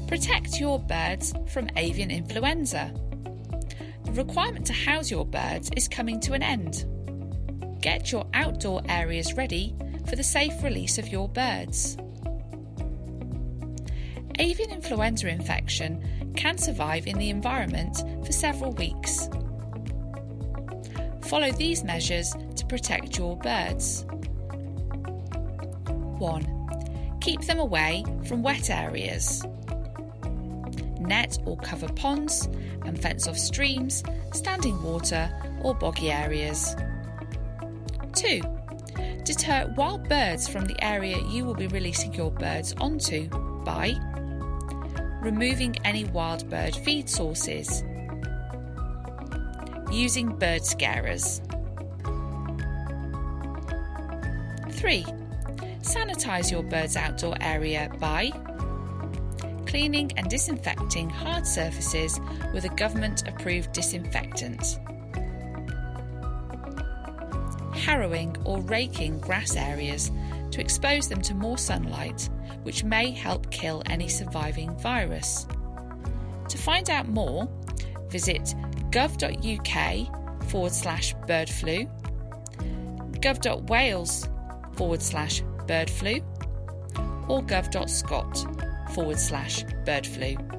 Protect your birds from avian influenza. The requirement to house your birds is coming to an end. Get your outdoor areas ready for the safe release of your birds. Avian influenza infection can survive in the environment for several weeks. Follow these measures to protect your birds. 1. Keep them away from wet areas. Net or cover ponds and fence off streams, standing water or boggy areas. 2. Deter wild birds from the area you will be releasing your birds onto by removing any wild bird feed sources, using bird scarers. 3. Sanitize your bird's outdoor area by cleaning and disinfecting hard surfaces with a government-approved disinfectant. Harrowing or raking grass areas to expose them to more sunlight, which may help kill any surviving virus. To find out more, visit gov.uk/birdflu, gov.wales/birdflu, or gov.scot/birdflu.